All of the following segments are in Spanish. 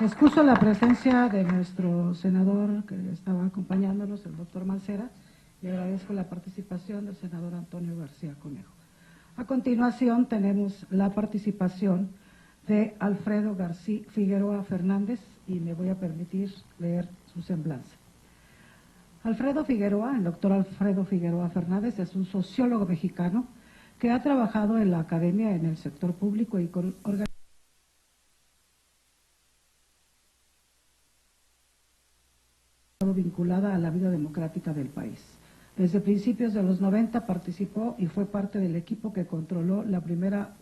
Excuso la presencia de nuestro senador que estaba acompañándonos, el doctor Mancera, y agradezco la participación del senador Antonio García Conejo. A continuación tenemos la participación de Alfredo García Figueroa Fernández y me voy a permitir leer su semblanza. Alfredo Figueroa, el doctor Alfredo Figueroa Fernández, es un sociólogo mexicano que ha trabajado en la academia, en el sector público y con organizaciones vinculada a la vida democrática del país. Desde principios de los 90 participó y fue parte del equipo que controló la primera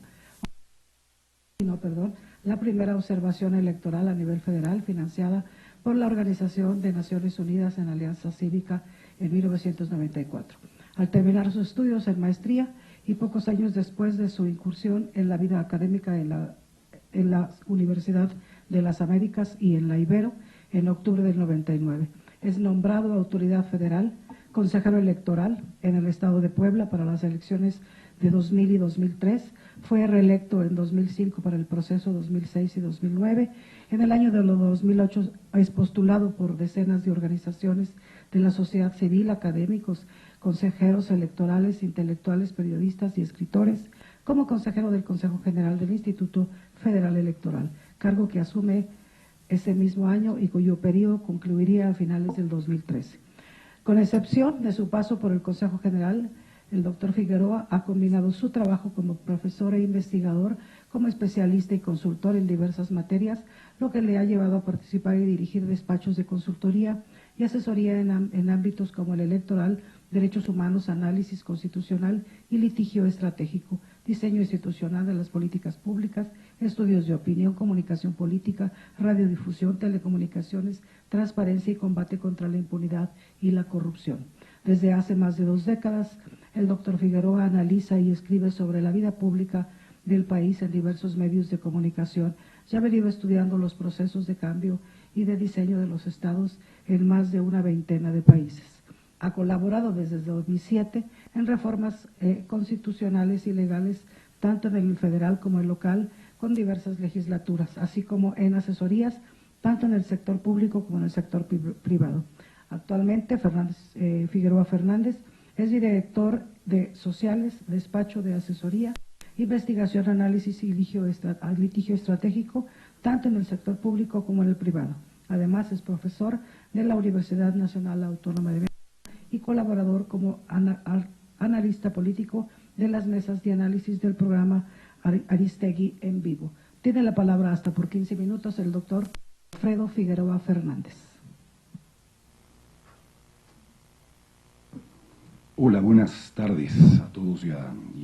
observación electoral a nivel federal financiada por la Organización de Naciones Unidas en Alianza Cívica en 1994. Al terminar sus estudios en maestría y pocos años después de su incursión en la vida académica en la Universidad de las Américas y en la Ibero en octubre del 99. Es nombrado autoridad federal, consejero electoral en el estado de Puebla para las elecciones de 2000 y 2003, fue reelecto en 2005 para el proceso 2006 y 2009. En el año de 2008 es postulado por decenas de organizaciones de la sociedad civil, académicos, consejeros electorales, intelectuales, periodistas y escritores, como consejero del Consejo General del Instituto Federal Electoral, cargo que asume ese mismo año y cuyo periodo concluiría a finales del 2013. Con excepción de su paso por el Consejo General, el doctor Figueroa ha combinado su trabajo como profesor e investigador, como especialista y consultor en diversas materias, lo que le ha llevado a participar y dirigir despachos de consultoría y asesoría en ámbitos como el electoral, derechos humanos, análisis constitucional y litigio estratégico, diseño institucional de las políticas públicas, estudios de opinión, comunicación política, radiodifusión, telecomunicaciones, transparencia y combate contra la impunidad y la corrupción. Desde hace más de 2 décadas, el doctor Figueroa analiza y escribe sobre la vida pública del país en diversos medios de comunicación. Ya ha venido estudiando los procesos de cambio y de diseño de los estados en más de una veintena de países. Ha colaborado desde 2007 en reformas constitucionales y legales, tanto en el federal como en el local, con diversas legislaturas, así como en asesorías, tanto en el sector público como en el sector privado. Actualmente, Figueroa Fernández es director de Sociales, Despacho de Asesoría, Investigación, Análisis y Litigio Estratégico, tanto en el sector público como en el privado. Además, es profesor de la Universidad Nacional Autónoma de México y colaborador como analista político de las mesas de análisis del programa Aristegui en vivo. Tiene la palabra hasta por 15 minutos el doctor Alfredo Figueroa Fernández. Hola, buenas tardes a todos y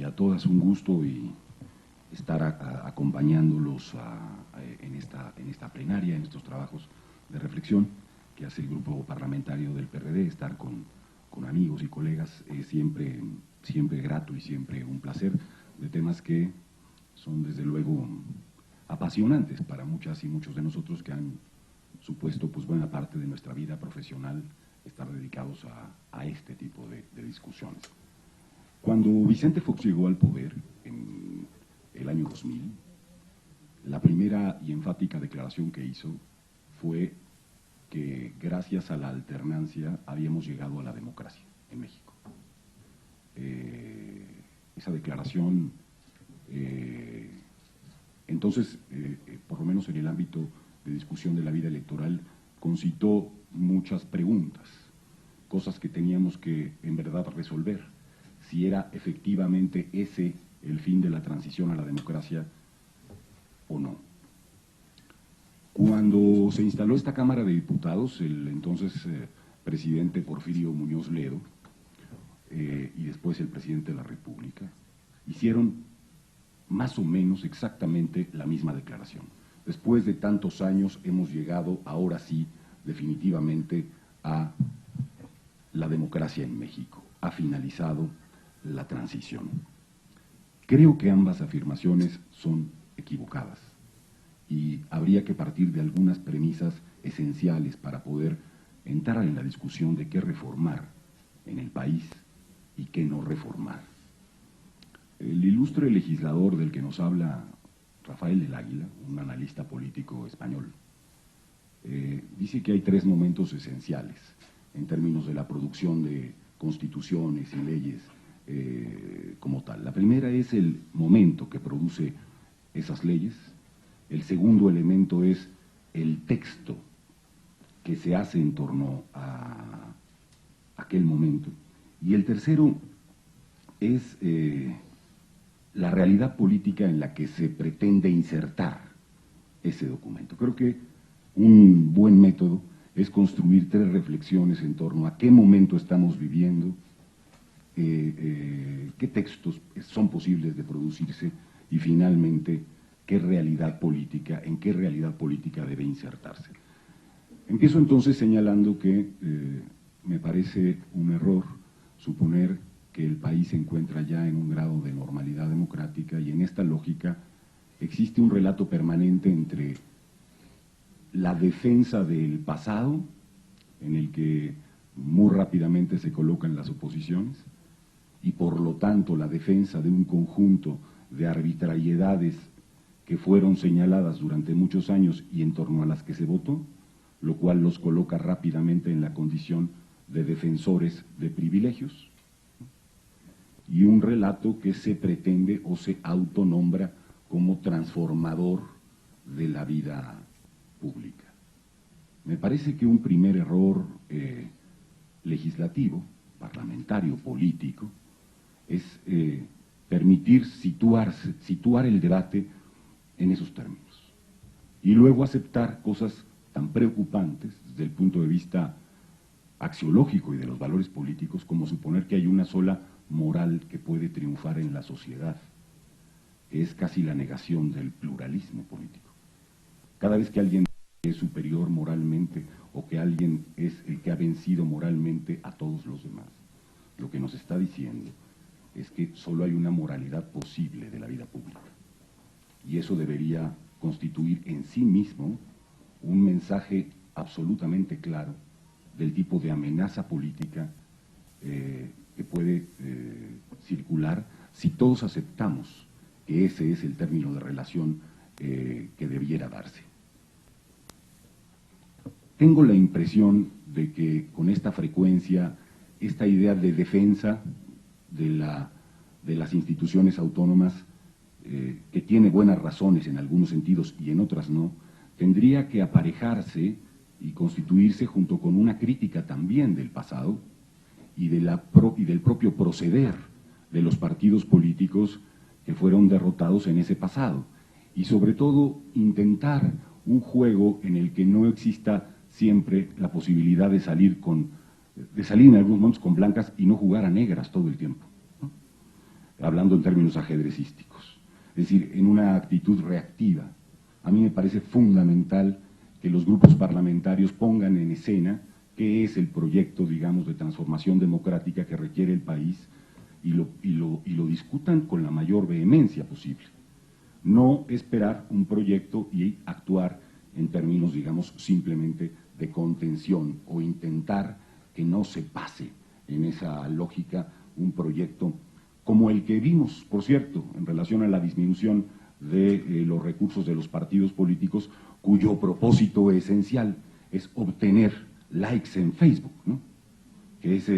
a todas. Un gusto estar acompañándolos en esta plenaria, en estos trabajos de reflexión que hace el grupo parlamentario del PRD. Estar con amigos y colegas es siempre grato y siempre un placer, de temas que son desde luego apasionantes para muchas y muchos de nosotros que han supuesto pues buena parte de nuestra vida profesional estar dedicados a este tipo de discusiones. Cuando Vicente Fox llegó al poder en el año 2000, la primera y enfática declaración que hizo fue que gracias a la alternancia habíamos llegado a la democracia en México. Esa declaración, entonces, por lo menos en el ámbito de discusión de la vida electoral, concitó muchas preguntas, cosas que teníamos que en verdad resolver, si era efectivamente ese el fin de la transición a la democracia o no. Cuando se instaló esta Cámara de Diputados, el entonces presidente Porfirio Muñoz Ledo y después el presidente de la República hicieron más o menos exactamente la misma declaración. Después de tantos años hemos llegado, ahora sí, definitivamente a la democracia en México. Ha finalizado la transición. Creo que ambas afirmaciones son equivocadas y habría que partir de algunas premisas esenciales para poder entrar en la discusión de qué reformar en el país y qué no reformar. El ilustre legislador del que nos habla Rafael del Águila, un analista político español, dice que hay tres momentos esenciales en términos de la producción de constituciones y leyes como tal. La primera es el momento que produce esas leyes. El segundo elemento es el texto que se hace en torno a aquel momento. Y el tercero es la realidad política en la que se pretende insertar ese documento. Creo que un buen método es construir tres reflexiones en torno a qué momento estamos viviendo, qué textos son posibles de producirse y finalmente qué realidad política, en qué realidad política debe insertarse. Empiezo entonces señalando que me parece un error suponer que el país se encuentra ya en un grado de normalidad democrática, y en esta lógica existe un relato permanente entre la defensa del pasado, en el que muy rápidamente se colocan las oposiciones, y por lo tanto la defensa de un conjunto de arbitrariedades que fueron señaladas durante muchos años y en torno a las que se votó, lo cual los coloca rápidamente en la condición de defensores de privilegios, y un relato que se pretende o se autonombra como transformador de la vida pública. Me parece que un primer error legislativo, parlamentario, político, es permitir situar el debate en esos términos y luego aceptar cosas tan preocupantes desde el punto de vista axiológico y de los valores políticos como suponer que hay una sola moral que puede triunfar en la sociedad. Es casi la negación del pluralismo político. Cada vez que alguien es superior moralmente o que alguien es el que ha vencido moralmente a todos los demás, lo que nos está diciendo es que solo hay una moralidad posible de la vida pública. Y eso debería constituir en sí mismo un mensaje absolutamente claro del tipo de amenaza política que puede circular si todos aceptamos que ese es el término de relación que debiera darse. Tengo la impresión de que con esta frecuencia, esta idea de defensa de las instituciones autónomas, que tiene buenas razones en algunos sentidos y en otras no, tendría que aparejarse y constituirse junto con una crítica también del pasado y del propio proceder de los partidos políticos que fueron derrotados en ese pasado, y sobre todo intentar un juego en el que no exista siempre la posibilidad de salir en algunos momentos con blancas y no jugar a negras todo el tiempo, ¿no? Hablando en términos ajedrecísticos, es decir, en una actitud reactiva. A mí me parece fundamental que los grupos parlamentarios pongan en escena qué es el proyecto, digamos, de transformación democrática que requiere el país y lo discutan con la mayor vehemencia posible. No esperar un proyecto y actuar en términos, digamos, simplemente de contención o intentar que no se pase en esa lógica un proyecto como el que vimos, por cierto, en relación a la disminución de los recursos de los partidos políticos, cuyo propósito esencial es obtener likes en Facebook, ¿no? Que es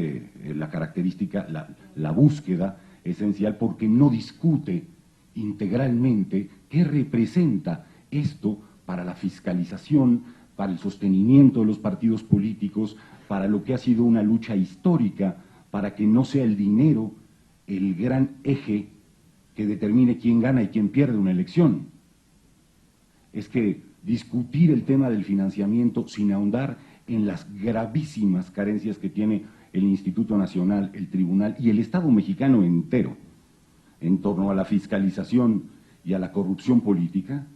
la característica, la búsqueda esencial, porque no discute integralmente qué representa esto para la fiscalización, para el sostenimiento de los partidos políticos, para lo que ha sido una lucha histórica, para que no sea el dinero el gran eje que determine quién gana y quién pierde una elección. Es que discutir el tema del financiamiento sin ahondar en las gravísimas carencias que tiene el Instituto Nacional, el Tribunal y el Estado mexicano entero en torno a la fiscalización y a la corrupción política,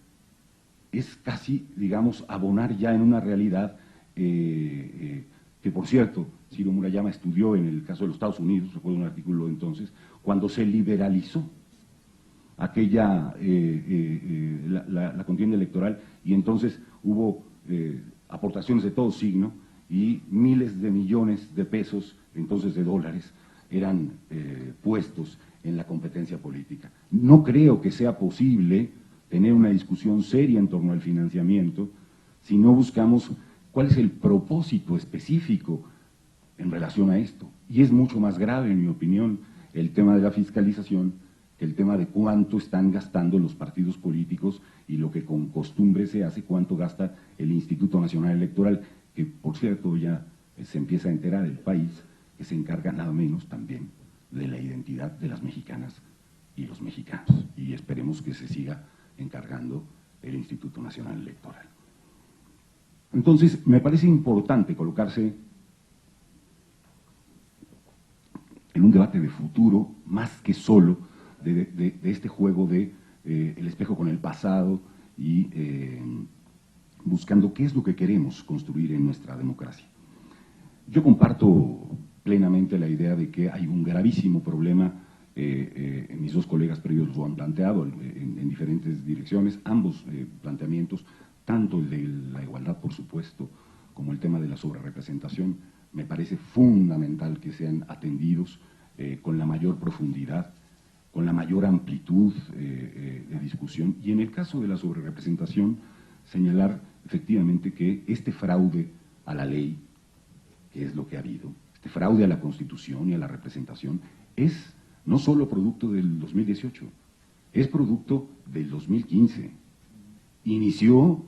es casi, digamos, abonar ya en una realidad que, por cierto, Ciro Murayama estudió en el caso de los Estados Unidos, recuerdo un artículo de entonces, cuando se liberalizó aquella, la contienda electoral, y entonces hubo aportaciones de todo signo y miles de millones de pesos, entonces de dólares, eran puestos en la competencia política. No creo que sea posible tener una discusión seria en torno al financiamiento si no buscamos cuál es el propósito específico en relación a esto. Y es mucho más grave, en mi opinión, el tema de la fiscalización que el tema de cuánto están gastando los partidos políticos y lo que con costumbre se hace, cuánto gasta el Instituto Nacional Electoral, que por cierto ya se empieza a enterar el país, que se encarga nada menos también de la identidad de las mexicanas y los mexicanos. Y esperemos que se siga encargando el Instituto Nacional Electoral. Entonces, me parece importante colocarse en un debate de futuro, más que solo de este juego de el espejo con el pasado y buscando qué es lo que queremos construir en nuestra democracia. Yo comparto plenamente la idea de que hay un gravísimo problema, mis dos colegas previos lo han planteado en diferentes direcciones, ambos planteamientos, tanto el de la igualdad, por supuesto, como el tema de la sobrerepresentación, me parece fundamental que sean atendidos con la mayor profundidad, con la mayor amplitud de discusión. Y en el caso de la sobrerepresentación, señalar efectivamente que este fraude a la ley, que es lo que ha habido, este fraude a la Constitución y a la representación, es no solo producto del 2018, es producto del 2015. Inició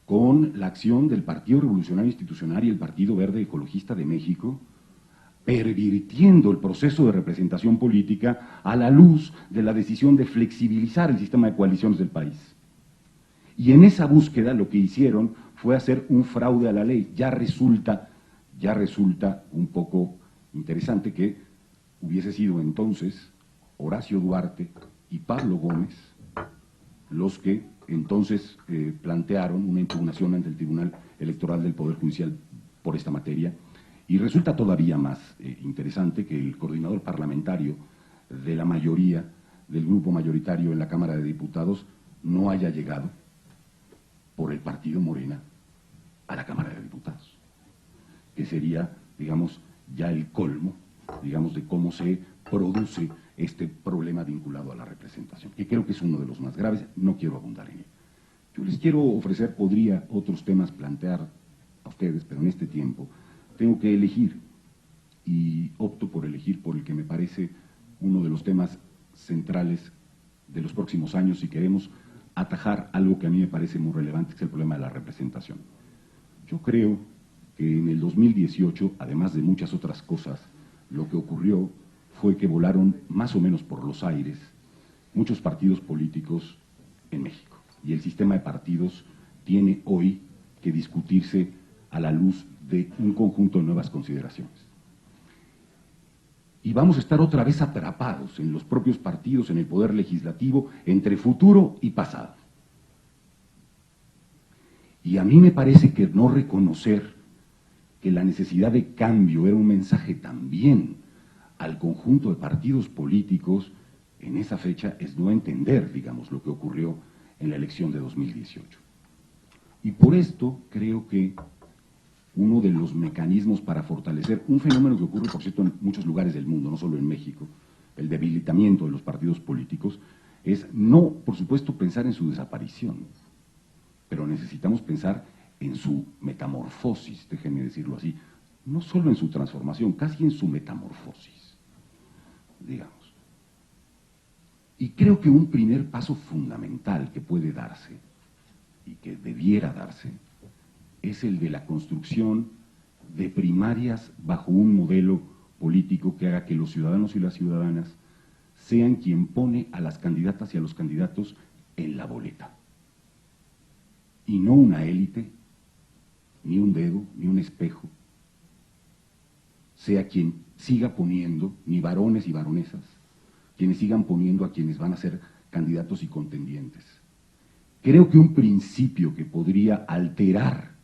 con la acción del Partido Revolucionario Institucional y el Partido Verde Ecologista de México, pervirtiendo el proceso de representación política a la luz de la decisión de flexibilizar el sistema de coaliciones del país. Y en esa búsqueda lo que hicieron fue hacer un fraude a la ley. Ya resulta un poco interesante que hubiese sido entonces Horacio Duarte y Pablo Gómez los que entonces plantearon una impugnación ante el Tribunal Electoral del Poder Judicial por esta materia. Y resulta todavía más interesante que el coordinador parlamentario de la mayoría, del grupo mayoritario en la Cámara de Diputados, no haya llegado por el partido Morena a la Cámara de Diputados, que sería, digamos, ya el colmo, digamos, de cómo se produce este problema vinculado a la representación, que creo que es uno de los más graves, no quiero abundar en él. Yo les quiero ofrecer, podría otros temas plantear a ustedes, pero en este tiempo tengo que elegir, y opto por elegir por el que me parece uno de los temas centrales de los próximos años si queremos atajar algo que a mí me parece muy relevante, que es el problema de la representación. Yo creo que en el 2018, además de muchas otras cosas, lo que ocurrió fue que volaron más o menos por los aires muchos partidos políticos en México. Y el sistema de partidos tiene hoy que discutirse a la luz de un conjunto de nuevas consideraciones. Y vamos a estar otra vez atrapados en los propios partidos, en el poder legislativo, entre futuro y pasado. Y a mí me parece que no reconocer que la necesidad de cambio era un mensaje también al conjunto de partidos políticos en esa fecha es no entender, digamos, lo que ocurrió en la elección de 2018. Y por esto creo que uno de los mecanismos para fortalecer un fenómeno que ocurre, por cierto, en muchos lugares del mundo, no solo en México, el debilitamiento de los partidos políticos, es no, por supuesto, pensar en su desaparición, pero necesitamos pensar en su metamorfosis, déjenme decirlo así, no solo en su transformación, casi en su metamorfosis, digamos. Y creo que un primer paso fundamental que puede darse, y que debiera darse, es el de la construcción de primarias bajo un modelo político que haga que los ciudadanos y las ciudadanas sean quien pone a las candidatas y a los candidatos en la boleta. Y no una élite, ni un dedo, ni un espejo, sea quien siga poniendo, ni varones y varonesas, quienes sigan poniendo a quienes van a ser candidatos y contendientes. Creo que un principio que podría alterar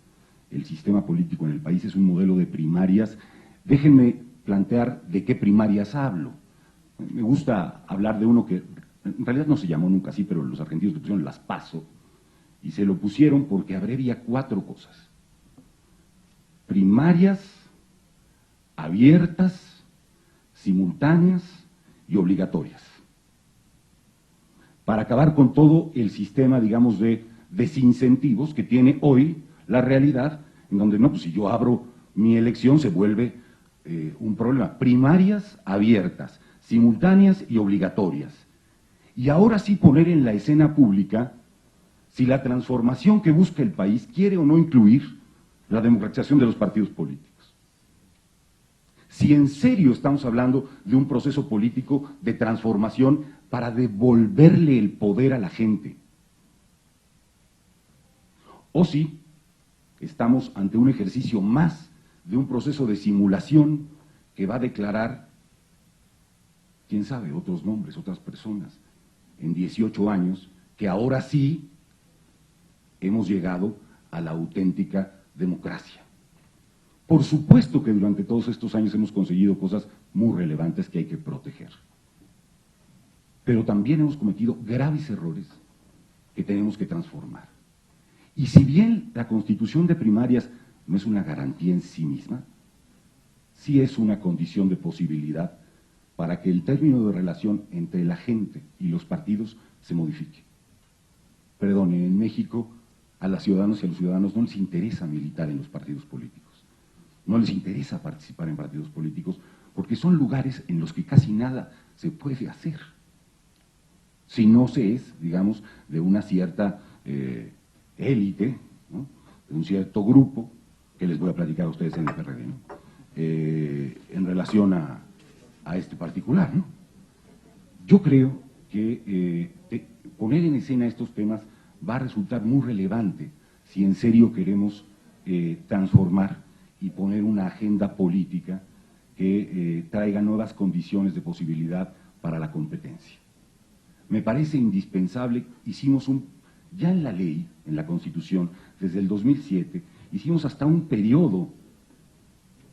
el sistema político en el país es un modelo de primarias. Déjenme plantear de qué primarias hablo. Me gusta hablar de uno que en realidad no se llamó nunca así, pero los argentinos le pusieron las PASO, y se lo pusieron porque abrevia 4 cosas. Primarias, abiertas, simultáneas y obligatorias. Para acabar con todo el sistema, digamos, de desincentivos que tiene hoy la realidad en donde, no, pues si yo abro mi elección se vuelve un problema. Primarias abiertas, simultáneas y obligatorias. Y ahora sí poner en la escena pública si la transformación que busca el país quiere o no incluir la democratización de los partidos políticos. Si en serio estamos hablando de un proceso político de transformación para devolverle el poder a la gente. O si estamos ante un ejercicio más de un proceso de simulación que va a declarar, quién sabe, otros nombres, otras personas, en 18 años, que ahora sí hemos llegado a la auténtica democracia. Por supuesto que durante todos estos años hemos conseguido cosas muy relevantes que hay que proteger. Pero también hemos cometido graves errores que tenemos que transformar. Y si bien la constitución de primarias no es una garantía en sí misma, sí es una condición de posibilidad para que el término de relación entre la gente y los partidos se modifique. Perdone, en México a las ciudadanas y a los ciudadanos no les interesa militar en los partidos políticos. No les interesa participar en partidos políticos porque son lugares en los que casi nada se puede hacer. Si no se es, digamos, de una cierta élite, ¿no? De un cierto grupo, que les voy a platicar a ustedes en el PRD, ¿no? En relación a este particular, ¿no? Yo creo que poner en escena estos temas va a resultar muy relevante si en serio queremos transformar y poner una agenda política que traiga nuevas condiciones de posibilidad para la competencia. Me parece indispensable, ya en la ley, en la Constitución, desde el 2007, hicimos hasta un periodo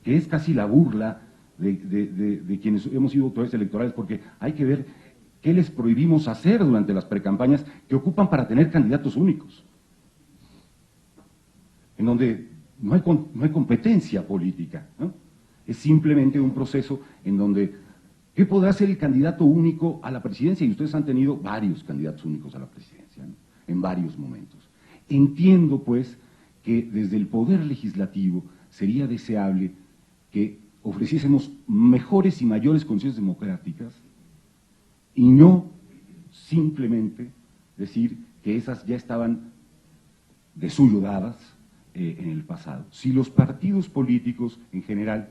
que es casi la burla de quienes hemos sido autores electorales, porque hay que ver qué les prohibimos hacer durante las precampañas que ocupan para tener candidatos únicos, en donde no hay competencia política, ¿no? Es simplemente un proceso en donde, ¿qué podrá ser el candidato único a la presidencia? Y ustedes han tenido varios candidatos únicos a la presidencia, ¿no? En varios momentos. Entiendo, pues, que desde el Poder Legislativo sería deseable que ofreciésemos mejores y mayores condiciones democráticas y no simplemente decir que esas ya estaban de suyo dadas en el pasado. Si los partidos políticos en general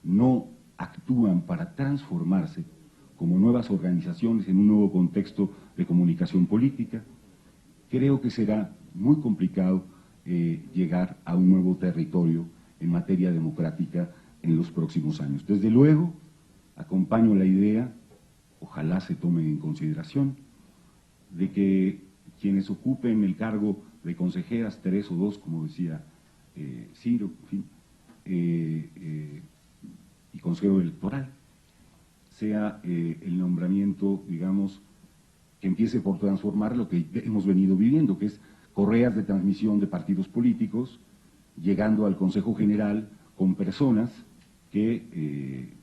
no actúan para transformarse como nuevas organizaciones en un nuevo contexto de comunicación política, creo que será muy complicado llegar a un nuevo territorio en materia democrática en los próximos años. Desde luego, acompaño la idea, ojalá se tome en consideración, de que quienes ocupen el cargo de consejeras, 3 o 2, como decía Ciro, en fin, y consejero electoral, sea el nombramiento, digamos, que empiece por transformar lo que hemos venido viviendo, que es correas de transmisión de partidos políticos, llegando al Consejo General con personas que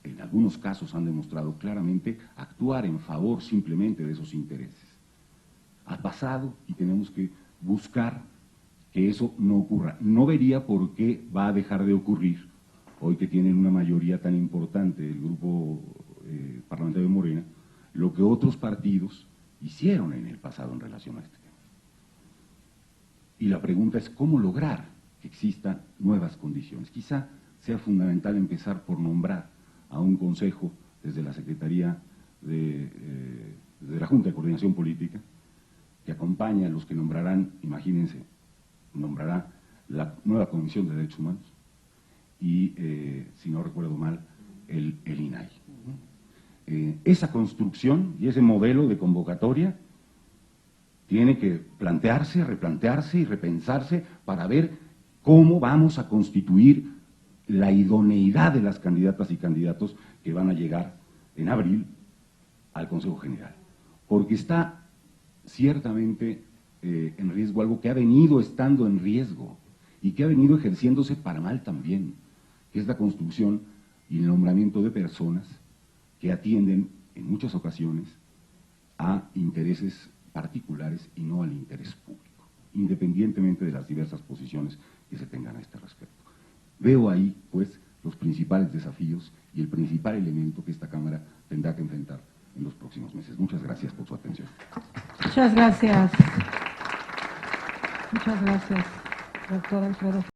en algunos casos han demostrado claramente actuar en favor simplemente de esos intereses. Ha pasado y tenemos que buscar que eso no ocurra. No vería por qué va a dejar de ocurrir, hoy que tienen una mayoría tan importante el grupo parlamentario de Morena, lo que otros partidos hicieron en el pasado en relación a este tema. Y la pregunta es cómo lograr que existan nuevas condiciones. Quizá sea fundamental empezar por nombrar a un consejo desde la Secretaría de la Junta de Coordinación Política, que acompaña a los que nombrarán, imagínense, nombrará la nueva Comisión de Derechos Humanos y, si no recuerdo mal, el INAI. Esa construcción y ese modelo de convocatoria tiene que plantearse, replantearse y repensarse para ver cómo vamos a constituir la idoneidad de las candidatas y candidatos que van a llegar en abril al Consejo General. Porque está ciertamente en riesgo algo que ha venido estando en riesgo y que ha venido ejerciéndose para mal también, que es la construcción y el nombramiento de personas que atienden en muchas ocasiones a intereses particulares y no al interés público. independientemente de las diversas posiciones que se tengan a este respecto. Veo ahí, pues, los principales desafíos y el principal elemento que esta Cámara tendrá que enfrentar en los próximos meses. Muchas gracias por su atención. Muchas gracias. Muchas gracias, doctor Alfredo.